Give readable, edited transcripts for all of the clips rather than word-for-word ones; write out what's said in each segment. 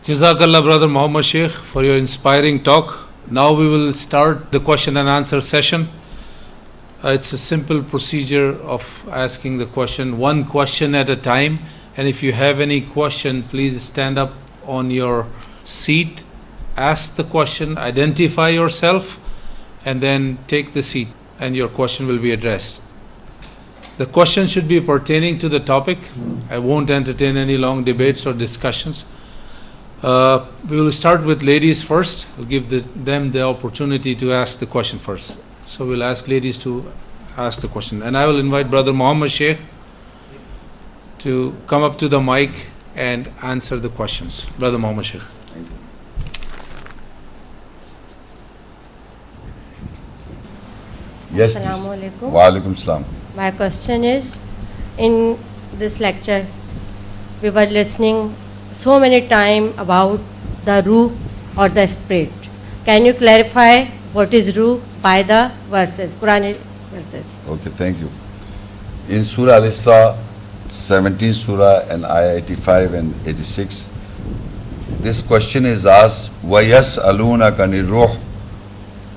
Jazakallah, Brother Muhammad Shaikh, for your inspiring talk. Now we will start the question and answer session. It's a simple procedure of asking the question, one question at a time. And if you have any question, please stand up on your seat, ask the question, identify yourself, and then take the seat, and your question will be addressed. The question should be pertaining to the topic. I won't entertain any long debates or discussions. We will start with ladies first. We'll give them the opportunity to ask the question first. So we'll ask ladies to ask the question. And I will invite Brother Muhammad Shaikh to come up to the mic and answer the questions. Brother Muhammad Shaikh. Yes, Assalamu please. alaikum. Wa alaikum salam. My question is, in this lecture, we were listening so many times about the ruh or the spirit. Can you clarify what is ruh by the verses, Quranic verses? Okay, thank you. In Surah Al-Isra, 17th Surah and Ayah 85 and 86, this question is asked, وَيَسْأَلُونَكَ عَنِ الرُّوحِ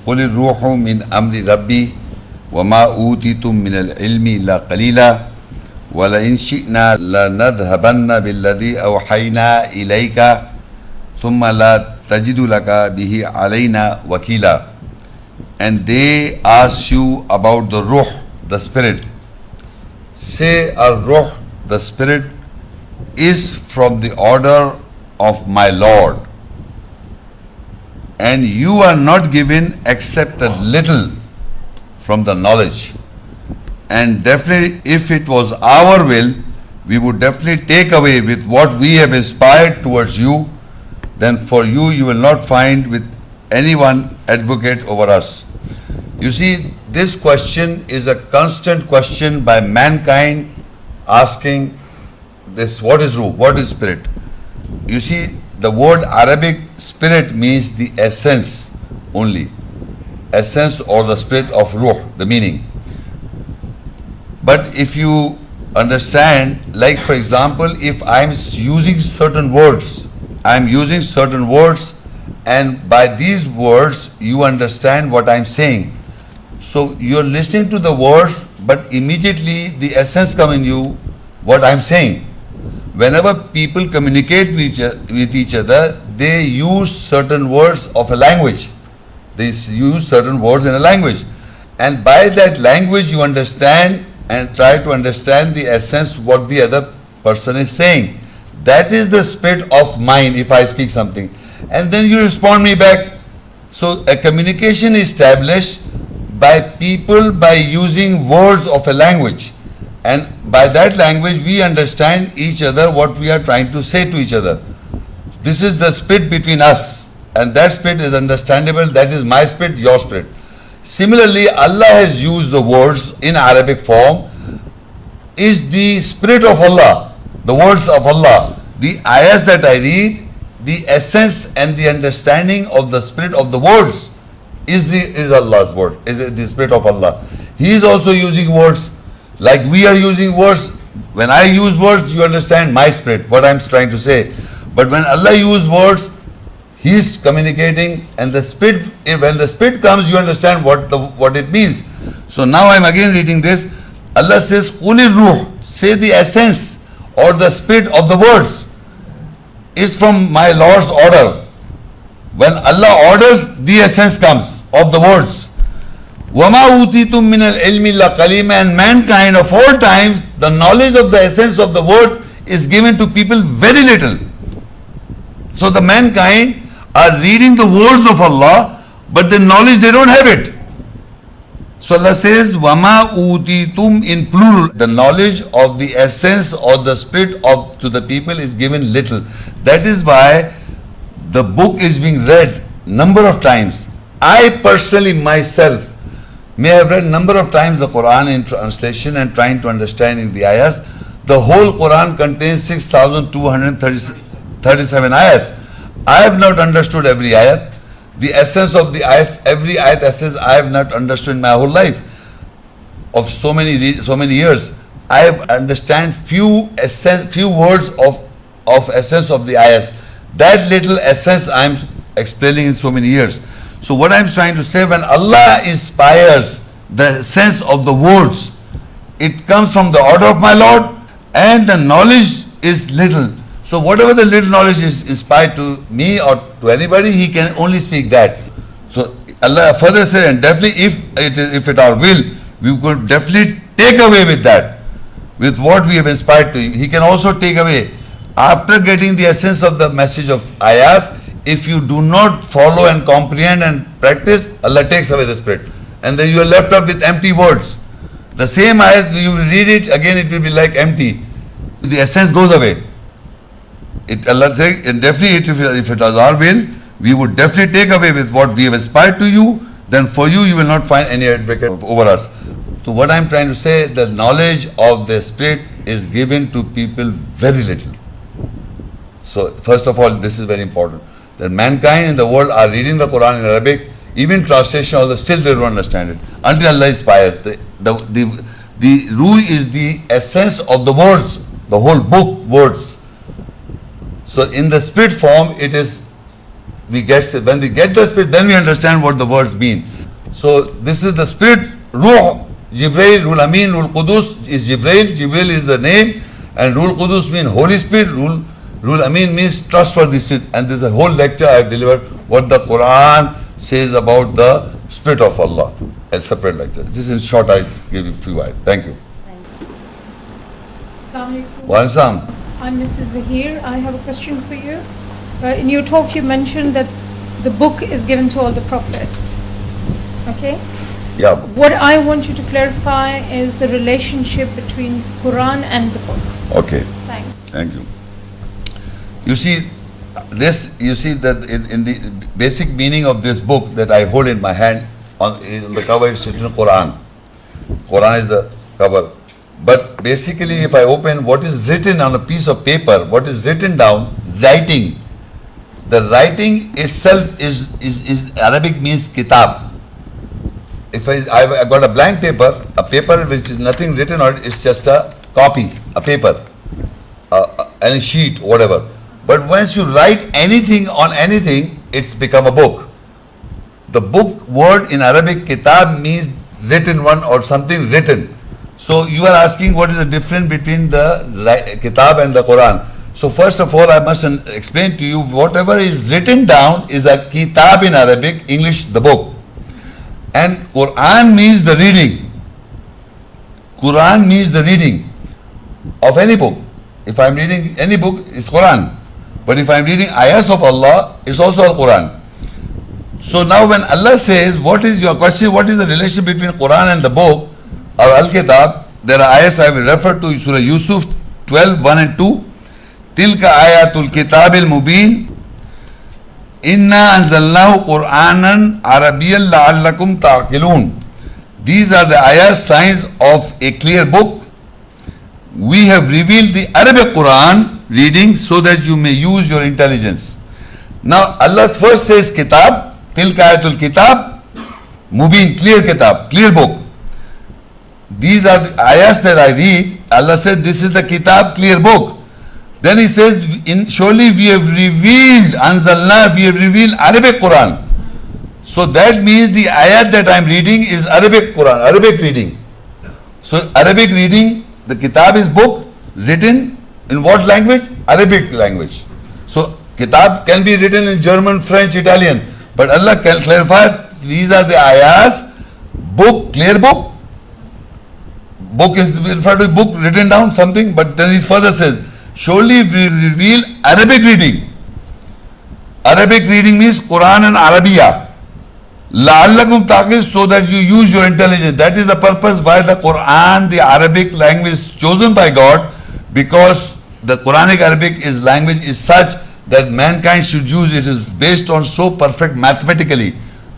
قُلِ الرُّوحُ مِنْ أَمْرِ رَبِّي وَمَا أُوتِيتُم مِّنَ الْعِلْمِ إِلَّا قَلِيلًا وَلَئِنْ شِئْنَا لَنَذْهَبَنَّ بِالَّذِي أَوْحَيْنَا إِلَيْكَ ثُمَّ لَا تَجِدُ لَكَ بِهِ عَلَيْنَا وَكِيلًا. And they ask you about the ruh, the spirit. Say, ruh, the spirit, is from the order of my Lord, and you are not given except a little from the knowledge. And definitely, if it was our will, we would definitely take away with what we have inspired towards you. Then for you, you will not find with anyone advocate over us. You see, this question is a constant question by mankind, asking this: what is ruh? What is spirit? You see, the word Arabic spirit means the essence only. Essence or the spirit of ruh, the meaning. But if you understand, like for example, if I'm using certain words, and by these words you understand what I'm saying. So you're listening to the words, but immediately the essence comes in you, what I'm saying. Whenever people communicate with each other, they use certain words of a language. They use certain words in a language. And by that language you understand and try to understand the essence what the other person is saying. That is the spirit of mine if I speak something. And then you respond me back. So a communication is established by people by using words of a language. And by that language we understand each other what we are trying to say to each other. This is the spirit between us. And that spirit is understandable. That is my spirit, your spirit. Similarly, Allah has used the words in Arabic form, is the spirit of Allah, the words of Allah. The ayahs that I read, the essence and the understanding of the spirit of the words is Allah's word, is the spirit of Allah. He is also using words like we are using words. When I use words, you understand my spirit, what I'm trying to say. But when Allah uses words, He is communicating, and the spirit, when the spirit comes, you understand what it means. So now I'm again reading this. Allah says, "Quli ruh," say the essence or the spirit of the words is from my Lord's order. When Allah orders, the essence comes of the words. وَمَا أُوتِيتُم مِّنَ الْعِلْمِ إِلَّا قَلِيلًا. And mankind of all times, the knowledge of the essence of the words is given to people very little. So the mankind are reading the words of Allah, but the knowledge they don't have it. So Allah says, وَمَا أُوتِيتُم in plural. The knowledge of the essence or the spirit of to the people is given little. That is why the book is being read number of times. I personally myself may have read number of times the Quran in translation and trying to understand the ayahs. The whole Quran contains 6,237 ayahs. I have not understood every ayat. The essence of the ayahs, every ayat essence I have not understood in my whole life of so many years. I understand few words of essence of the ayahs. That little essence I'm explaining in so many years. So what I'm trying to say, when Allah inspires the sense of the words, it comes from the order of my Lord, and the knowledge is little. So whatever the little knowledge is inspired to me or to anybody, he can only speak that. So Allah further said, and definitely if it our will, we could definitely take away with that, with what we have inspired to you. He can also take away. After getting the essence of the message of ayahs, if you do not follow and comprehend and practice, Allah takes away the spirit. And then you are left up with empty words. The same ayat, you read it, again it will be like empty. The essence goes away. Allah says, and definitely if it was our will, we would definitely take away with what we have inspired to you, then for you, you will not find any advocate over us. So what I'm trying to say, the knowledge of the spirit is given to people very little. So first of all, this is very important, that mankind in the world are reading the Quran in Arabic, even translation also, still they don't understand it, until Allah inspires. The Ruh is the essence of the words, the whole book, words. So in the spirit form, it is, when we get the spirit, then we understand what the words mean. So this is the spirit, Ruh, Jibreel, Ruhul Amin, Ruhul Qudus is Jibreel. Jibreel is the name, and Ruhul Qudus means Holy Spirit. Ruhul Amin means trustworthy spirit. And this is a whole lecture I have delivered what the Quran says about the spirit of Allah. A separate lecture. This in short I give you a few ayat. Thank you. Assalamu Wa alaikum. I'm Mrs. Zahir. I have a question for you. In your talk you mentioned that the book is given to all the prophets. Okay? Yeah. What I want you to clarify is the relationship between Quran and the book. Okay. Thanks. Thank you. You see, that in the basic meaning of this book that I hold in my hand, on the cover it's written Quran. Quran is the cover. But basically, if I open what is written on a piece of paper, what is written down, writing, the writing itself is Arabic means kitab. If I've got a blank paper, a paper which is nothing written on it, it's just a copy, a paper, a sheet, whatever. But once you write anything on anything, it's become a book. The book word in Arabic, kitab, means written one or something written. So you are asking what is the difference between the kitab and the Quran. So first of all, I must explain to you, whatever is written down is a kitab in Arabic, English, the book. And Quran means the reading. Quran means the reading of any book. If I am reading any book, it's Quran. But if I am reading ayahs of Allah, it's also Al-Quran. So now when Allah says, what is your question, what is the relation between Quran and the book, or Al-Kitab, there are ayahs I will refer to, Surah Yousuf 12, 1 and 2. Tilka ayatul kitabil mubin. Inna anzalnahu Qur'anan Arabiyyan la'allakum ta'qilun. These are the ayahs, signs of a clear book. We have revealed the Arabic Quran reading so that you may use your intelligence. Now Allah first says kitab, tilka ayatul kitab, mubin, clear kitab, clear book. These are the ayahs that I read. Allah said this is the kitab, clear book. Then he says, surely we have revealed, anzalna, we have revealed Arabic Quran. So that means the ayat that I am reading is Arabic Quran, Arabic reading. So Arabic reading, the kitab is book, written in what language? Arabic language. So kitab can be written in German, French, Italian. But Allah can clarify, these are the ayahs, book, clear book. Book is referred to book, written down something, but then he further says, surely we reveal Arabic reading. Arabic reading means Quran and Arabiya. La'allakum taqil, so that you use your intelligence. That is the purpose why the Quran, the Arabic language is chosen by God, because the Quranic Arabic language is such that mankind should use it. It is based on so perfect mathematically.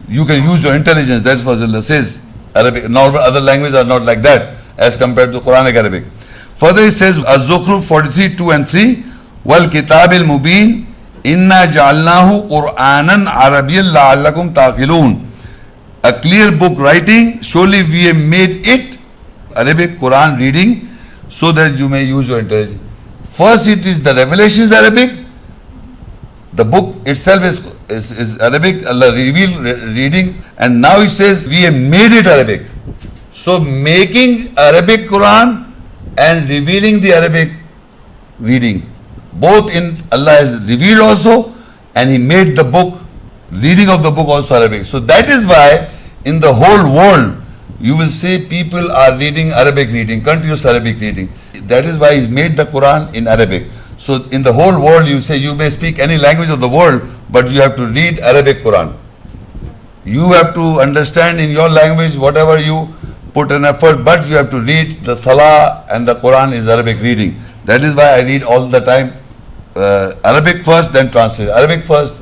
You can use your intelligence. That's what Allah says. Arabic, normal other languages are not like that as compared to Quranic Arabic. Further he says, Az-Zukhruf 43, 2 and 3, Wal Kitabil Mubin, Inna Ja'alnahu Qur'anan Arabiyyan la'allakum taqilun. A clear book writing, surely we have made it Arabic Quran reading so that you may use your intelligence. First it is the revelation is Arabic, The book itself is Arabic, Allah revealed reading, and now He says we have made it Arabic. So making Arabic Quran and revealing the Arabic reading, both in Allah has revealed also, and He made the book, reading of the book also Arabic. So that is why in the whole world you will see people are reading Arabic reading, continuous Arabic reading. That is why He's made the Quran in Arabic. So in the whole world you say you may speak any language of the world, but you have to read Arabic Quran. You have to understand in your language whatever you put an effort, but you have to read the Salah, and the Quran is Arabic reading. That is why I read all the time Arabic first, then translate. Arabic first.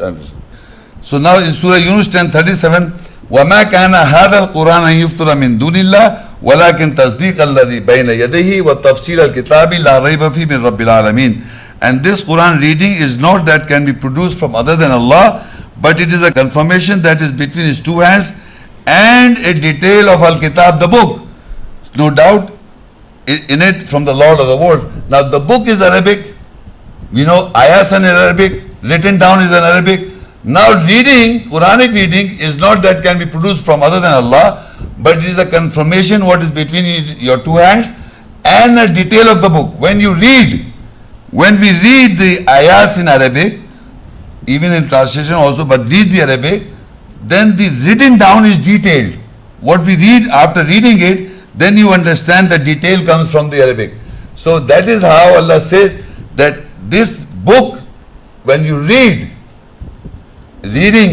So now in Surah Younus 10:37, وَمَا كَانَ هَذَا الْقُرْآنَ أَن يُفْتَرَ مِن دُونِ اللَّهِ وَلَكِنْ تَصْدِيقَ الَّذِي بَيْنَ يَدَيْهِ وَتَفْصِيلَ الْكِتَابِ لَا رَيْبَ فِيهِ مِن رَبِّ الْعَالَمِينَ. And this Quran reading is not that can be produced from other than Allah, but it is a confirmation that is between His two hands and a detail of Al-Kitab, the book. No doubt in it from the Lord of the worlds. Now the book is Arabic. We know ayahs are in Arabic, written down is in Arabic. Now reading, Quranic reading is not that can be produced from other than Allah, but it is a confirmation what is between your two hands and a detail of the book. When we read the ayahs in Arabic, even in translation also, but read the Arabic, then the written down is detailed. What we read, after reading it, then you understand the detail comes from the Arabic. So that is how Allah says that this book, when you reading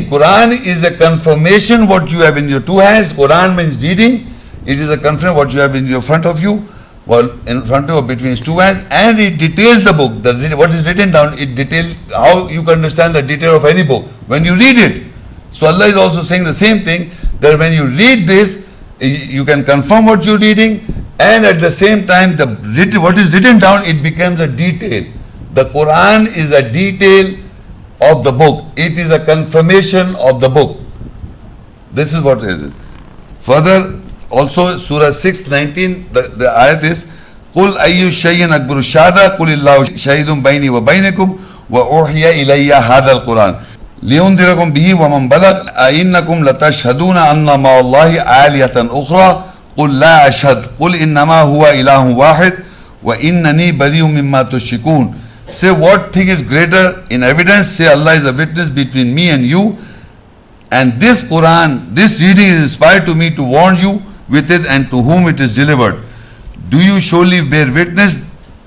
Quran is a confirmation what you have in your two hands. Quran means reading. It is a confirmation what you have in your front of you, well, in front of between his two hands, and it details the book. What is written down, it details how you can understand the detail of any book when you read it. So Allah is also saying the same thing, that when you read this, you can confirm what you're reading, and at the same time, what is written down, it becomes a detail. The Quran is a detail of the book. It is a confirmation of the book. This is what it is. Further, also Surah 6:19, the ayat is, قُلْ أَيُّ شَيْءٍ أَكْبَرُ شَهَادَةً قُلِ اللَّهُ شَهِيدٌ بَيْنِي وَبَيْنَكُمْ وَأُوحِيَ إِلَيَّ هَذَا الْقُرْآنُ لِيُنذِرَكُمْ بِهِ وَمَنْ بَلَغَ أَئِنَّكُمْ لَتَشْهَدُونَ أَنَّ مَعَ اللَّهِ آلِهَةً أُخْرَى قُلْ لَا أَشْهَدُ قُلْ إِنَّمَا هُوَ إِلَهٌ وَاحِدٌ وَإِنَّنِي بَرِيءٌ مِّمَّا تُشْرِكُونَ. Say, what thing is greater in evidence? Say, Allah is a witness between me and you, and this Quran, this reading is inspired to me to warn you with it and to whom it is delivered. Do you surely bear witness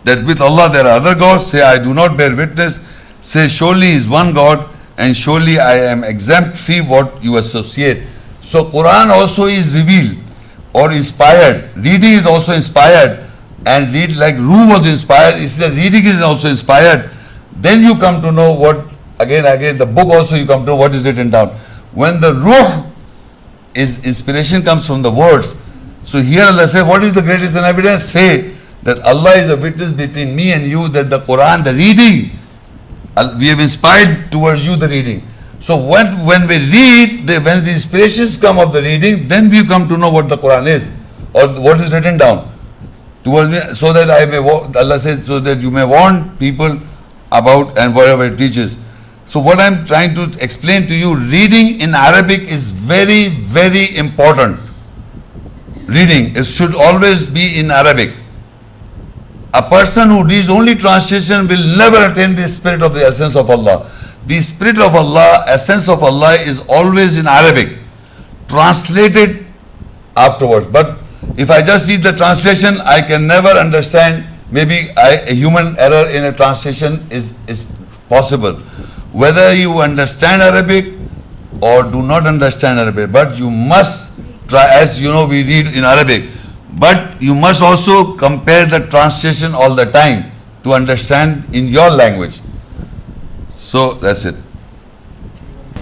that with Allah there are other gods? Say, I do not bear witness. Say, surely He is one God, and surely I am exempt free what you associate. So Quran also is revealed or inspired. Reading is also inspired, and read like Ruh was inspired. Is the reading is also inspired. Then you come to know what again the book also you come to know what is written down. When the Ruh is inspiration comes from the words. So here Allah says, what is the greatest evidence? Say that Allah is a witness between me and you, that the Quran, the reading, we have inspired towards you the reading. So when we read, when the inspirations come of the reading, then we come to know what the Quran is or what is written down towards me, so that I may, Allah says, so that you may warn people about and whatever it teaches. So what I'm trying to explain to you, reading in Arabic is very, very important. Reading, it should always be in Arabic. A person who reads only translation will never attain the spirit of the essence of Allah. The spirit of Allah, essence of Allah is always in Arabic, translated afterwards. But if I just read the translation, I can never understand. Maybe a human error in a translation is possible. Whether you understand Arabic or do not understand Arabic, but you must try, as you know, we read in Arabic, but you must also compare the translation all the time to understand in your language. So that's it.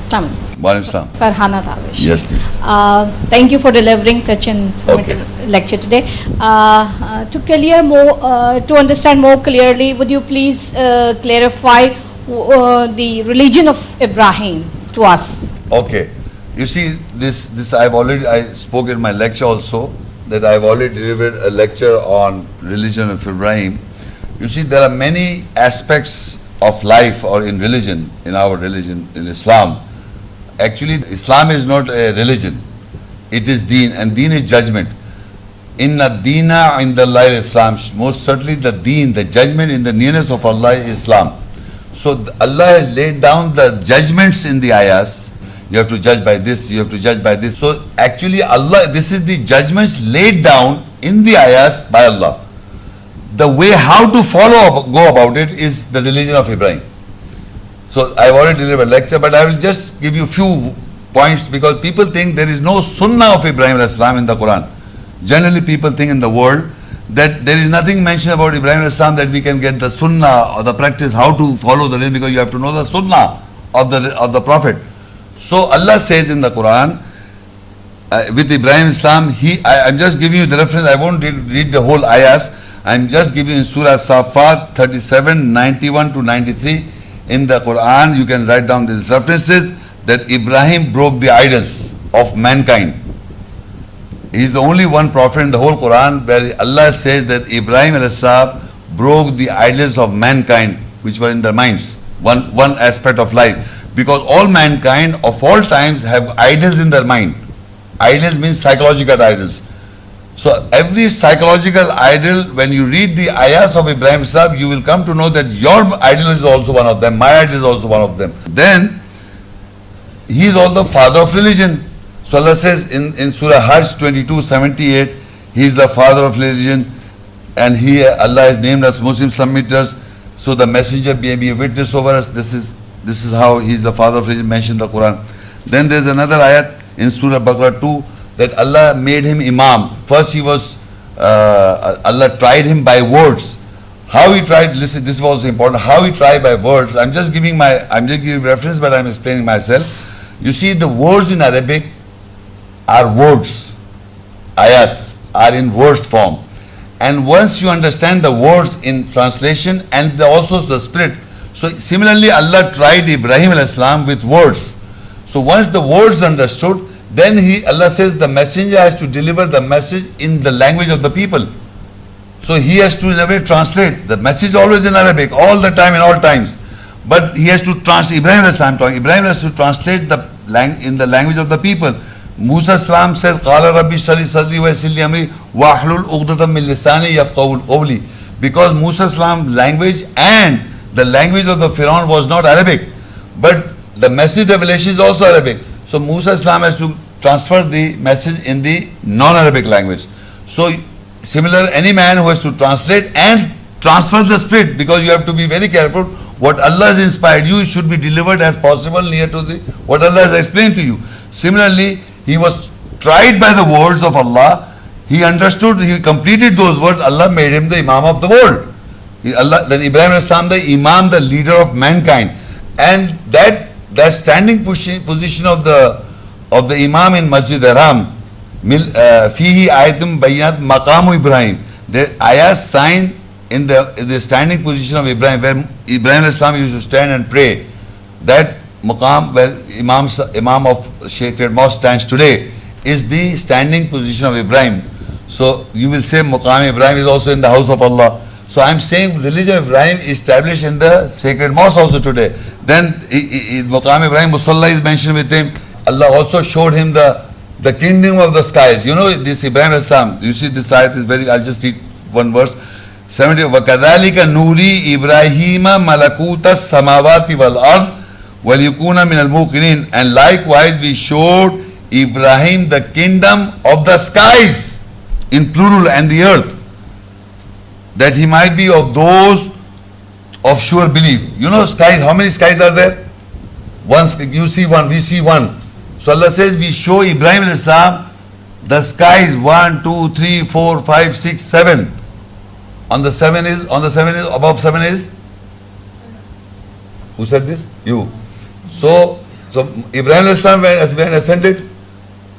Farhana Davish. Yes, please. Thank you for delivering such an informative lecture today. To understand more clearly, would you please clarify the religion of Ibrahim to us? Okay. You see, this I spoke in my lecture also, that I've already delivered a lecture on religion of Ibrahim. You see, there are many aspects of life or in religion, in our religion, in Islam. Actually, Islam is not a religion. It is deen, and deen is judgment. Inna deena indallahi Islam. Most certainly the deen, the judgment in the nearness of Allah is Islam. So Allah has laid down the judgments in the ayahs. You have to judge by this, you have to judge by this. So actually Allah, this is the judgments laid down in the ayahs by Allah. The way how to go about it is the religion of Ibrahim. So I've already delivered a lecture, but I will just give you few points, because people think there is no sunnah of Ibrahim al-Islam in the Quran. Generally people think in the world that there is nothing mentioned about Ibrahim al-Islam, that we can get the sunnah or the practice how to follow the religion, because you have to know the sunnah of the Prophet. So Allah says in the Quran, with Ibrahim Islam, I'm just giving you the reference, I won't read the whole ayahs, I'm just giving you in Surah As-Saffat 37, 91 to 93, in the Quran you can write down these references, that Ibrahim broke the idols of mankind. He is the only one prophet in the whole Quran where Allah says that Ibrahim al-Islam broke the idols of mankind which were in their minds, one aspect of life. Because all mankind of all times have idols in their mind. Idols means psychological idols. So every psychological idol, when you read the ayahs of Ibrahim al-Islam, you will come to know that your idol is also one of them, my idol is also one of them. Then he is also the father of religion. So Allah says in Surah Hajj 22:78, he is the father of religion, and Allah is named as Muslim submitters. So the messenger may be a witness over us. This is how he is the father of religion, mentioned in the Quran. Then there is another ayat in Surah Baqarah 2 that Allah made him imam. First he was Allah tried him by words. How he tried, listen, this was important. How he tried by words. I'm just giving reference, but I'm explaining myself. You see, the words in Arabic are words. Ayats are in words form. And once you understand the words in translation and also the spirit. So similarly Allah tried Ibrahim al-Islam with words. So once the words understood, then Allah says the messenger has to deliver the message in the language of the people. So he has to in a way translate. The message is always in Arabic, all the time, in all times. But he has to translate, Ibrahim has to translate in the language of the people. Musa salam said, Qala Rabbi Shali Sadri wa Yassir li Amri wa ahlul uqdatam min lisani yafqahul qawli. Because Musa salam's language and the language of the Pharaoh was not Arabic, but the message revelation is also Arabic. So Musa salam has to transfer the message in the non-Arabic language. So similar, any man who has to translate and transfer the spirit, because you have to be very careful. What Allah has inspired you should be delivered as possible near to what Allah has explained to you. Similarly, he was tried by the words of Allah. He understood, he completed those words. Allah made him the Imam of the world. Then Ibrahim al-Islam, the Imam, the leader of mankind. And that standing position of the Imam in Masjid Haram, fihi ayatum bayyanat maqamu Ibrahim. The ayahs sign in the standing position of Ibrahim, where Ibrahim al-Islam used to stand and pray. That maqam where Imam of Sacred Mosque stands today is the standing position of Ibrahim. So you will say maqam Ibrahim is also in the house of Allah. So I am saying religion of Ibrahim is established in the Sacred Mosque also today. Then maqam Ibrahim, Musalla is mentioned with him. Allah also showed him the kingdom of the skies. You know this Ibrahim al-Islam. You see this ayat is very, I'll just read one verse. 70. وَكَذَلِكَ نُورِي إِبْرَاهِيمَ مَلَكُوتَ السَّمَاوَاتِ وَالْأَرْضِ وَلْيَكُونَ مِنَ الْمُوقِنِينَ. And likewise we showed Ibrahim the kingdom of the skies, in plural, and the earth, that he might be of those of sure belief. You know skies, how many skies are there? One, you see one, we see one. So Allah says we show Ibrahim al-Islam the skies, 1, 2, 3, 4, 5, 6, 7. On the 7 is, above 7 is? Who said this? You. So Ibrahim al-Islam when ascended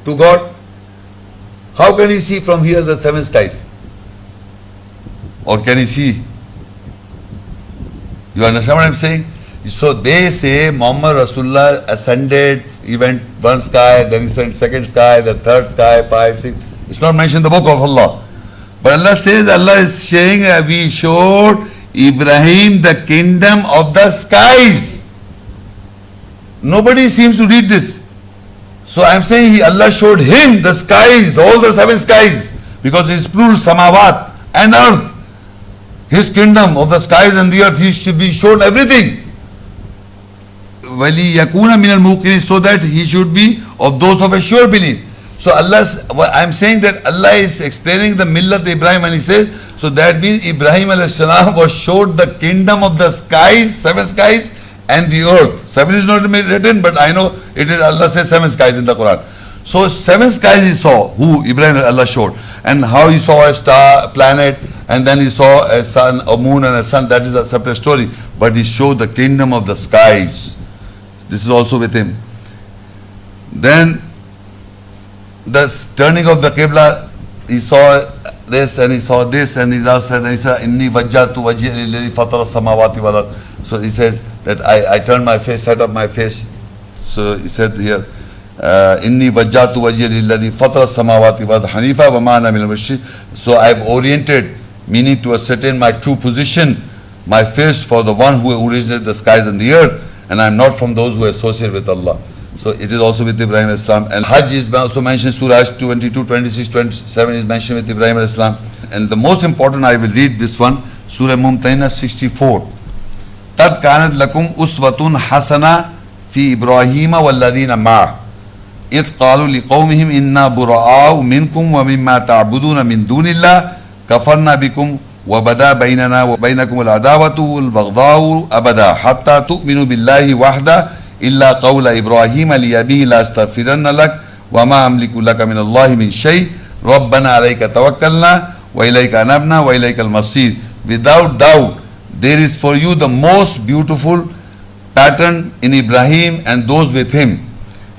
to God, how can he see from here the 7 skies? Or can he see? You understand what I'm saying? So they say Muhammad Rasulullah ascended, he went one sky, then he went second sky, the third sky, 5, 6. It's not mentioned in the book of Allah. But Allah says, Allah is saying we showed Ibrahim the kingdom of the skies. Nobody seems to read this. So I am saying Allah showed him the skies, all the 7 skies, because it is plural, samawat and earth. His kingdom of the skies and the earth, he should be shown everything. وَلِيَكُونَ مِنَ الْمُوقِنِينَ, so that he should be of those of a sure belief. So I am saying that Allah is explaining the millat Ibrahim, and he says, so that means Ibrahim alayhi salam was showed the kingdom of the skies, 7 skies, and the earth. 7 is not written, but I know it is, Allah says 7 skies in the Quran. So 7 skies he saw, who Ibrahim Allah showed, and how he saw a star, planet, and then he saw a sun, a moon and a sun. That is a separate story. But he showed the kingdom of the skies. This is also with him. Then the turning of the Qibla, he saw this and he saw this, and he said, Inni wajjahtu wajhiya lilladhi fatara samawati wal ard. So he says that I turned my face, set up my face. So he said here, Inni wajjahtu wajhiya lilladhi fatara samawati wal ard hanifa wa ma ana minal mushrikin. So I have oriented, meaning to ascertain my true position, my face for the one who originated the skies and the earth, and I am not from those who associate with Allah. So it is also with Ibrahim alayhi salam. And Hajj is also mentioned, Surah 22, 26, 27 is mentioned with Ibrahim alayhi salam. And the most important, I will read this one, Surah Mumtahinah 64. Tad kanat lakum uswatun hasana fi Ibrahima walladhina ma'ah. إذ قالوا لقومهم إنا براء منكم ومما تعبدون من دون الله كفرنا بكم وبدا بيننا وبينكم العداوة والبغضاء أبدا حتى تؤمنوا بالله وحده إلا قول إبراهيم لأبيه لا أستغفرن لك وما أملك لك من الله من شيء ربنا عليك توكلنا وإليك أنبنا وإليك المصير. Without doubt, there is for you the most beautiful pattern in Ibrahim and those with him.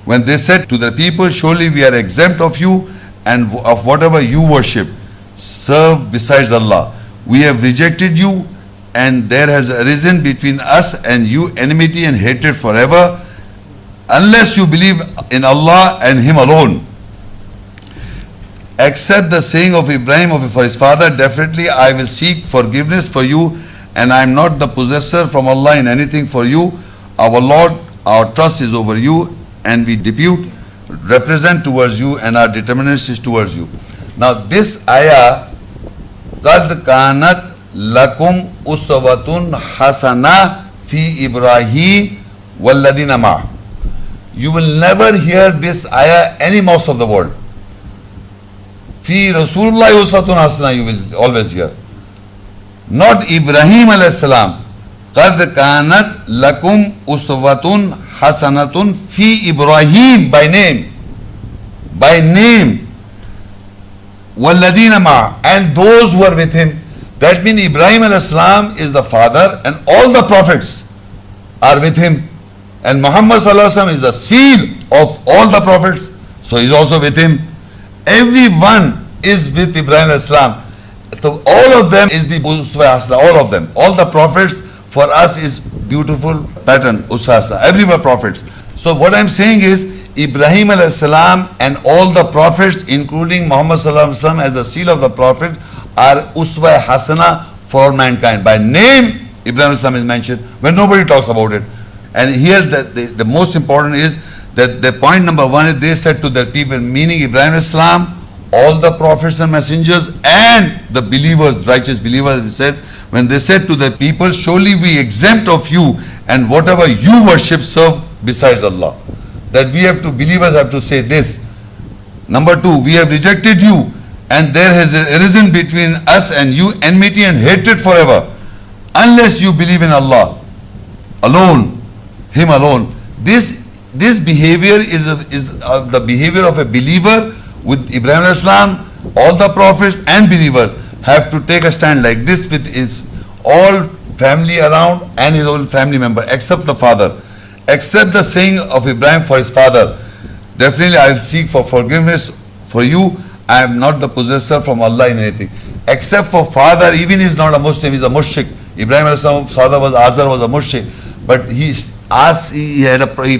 When they said to the people, surely we are exempt of you and of whatever you worship, serve besides Allah. We have rejected you, and there has arisen between us and you enmity and hatred forever, unless you believe in Allah and Him alone. Accept the saying of Ibrahim for his father, definitely I will seek forgiveness for you, and I am not the possessor from Allah in anything for you. Our Lord, our trust is over you, and we depute, represent towards you, and our determination is towards you. Now this ayah, قَدْ كَانَتْ لَكُمْ أُسْوَةٌ حَسَنَةٌ فِي إِبْرَاهِيمَ وَالَّذِينَ مَعَهُ. You will never hear this ayah any mosque of the world. Fi Rasulullah uswatun hasana, you will always hear. Not Ibrahim alayhi salam. Qad kanat lakum uswatun hasanatun fi Ibrahim, by name. By name. Walladina ma, and those who are with him. That means Ibrahim alayhi salam is the father, and all the prophets are with him. And Muhammad sallallahu alaihi wasallam is the seal of all the prophets, so he is also with him. Everyone is with Ibrahim alayhi salam. So all of them is the uswa hasana, all of them. All the prophets for us is beautiful pattern, uswa hasana. Everyone prophets. So what I am saying is, Ibrahim alayhi salam and all the prophets, including Muhammad sallallahu alaihi wasallam as the seal of the prophet, are uswa hasana for mankind. By name, Ibrahim alayhi salam is mentioned when nobody talks about it. And here the most important is that the point number one is they said to their people, meaning Ibrahim Islam, all the prophets and messengers and the believers, righteous believers, said, when they said to their people, surely we exempt of you and whatever you worship serve besides Allah. That we have to, believers have to say this. Number two, we have rejected you and there has arisen between us and you enmity and hatred forever, unless you believe in Allah alone, Him alone. This behavior is the behavior of a believer with Ibrahim Islam. All the prophets and believers have to take a stand like this with his all family around and his own family member, except the father. Accept the saying of Ibrahim for his father. Definitely I will seek for forgiveness for you. I am not the possessor from Allah in anything. Except for father, even he is not a Muslim, he is a mushrik. Ibrahim Islam's father was Azar, was a mushrik. But he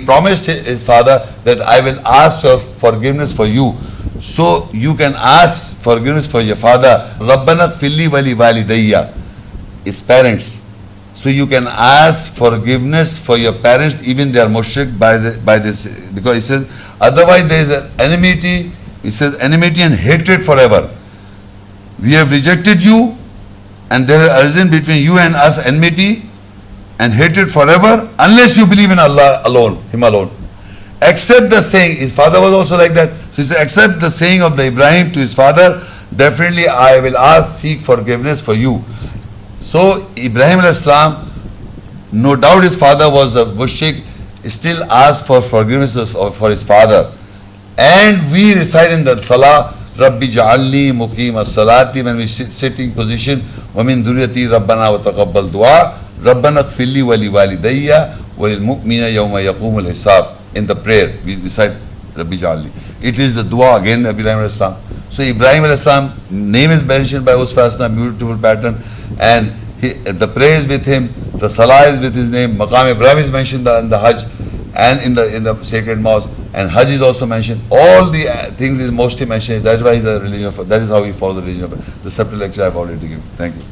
promised his father that I will ask for forgiveness for you. So you can ask forgiveness for your father. Rabbana filli wali walidayya. is parents. So you can ask forgiveness for your parents, even they are mushrik by this, because it says, otherwise there is an enmity, it says enmity and hatred forever. We have rejected you, and there has arisen between you and us enmity and hatred forever, unless you believe in Allah alone, Him alone. Accept the saying, his father was also like that. So he said, accept the saying of the Ibrahim to his father, definitely I will seek forgiveness for you. So Ibrahim al-Islam, no doubt his father was a mushrik, still asked for forgiveness for his father. And we recite in the Salah, Rabbi Ja'alni Muqim as-Salati, when we sitting position, وَمِن ذُرِّيَّتِي رَبَّنَا وَتَقَبَّلْ دُعَا رَبَّنَا اغْفِرْ لِي وَلِوَالِدَيَّ وَلِلْمُؤْمِنِينَ يَوْمَ يَقُومُ الْحِسَابِ. In the prayer, we recite Rabbi Ja'alni. It is the dua again of Ibrahim al-Islam. So Ibrahim al-Islam, name is mentioned by Usfasna, beautiful pattern, and the prayer is with him, the salah is with his name, Maqam Ibrahim is mentioned in the Hajj and in the sacred mosque, and Hajj is also mentioned. All the things is mostly mentioned. That is why the religion that is how we follow the religion of the separate lecture I have already given. Thank you.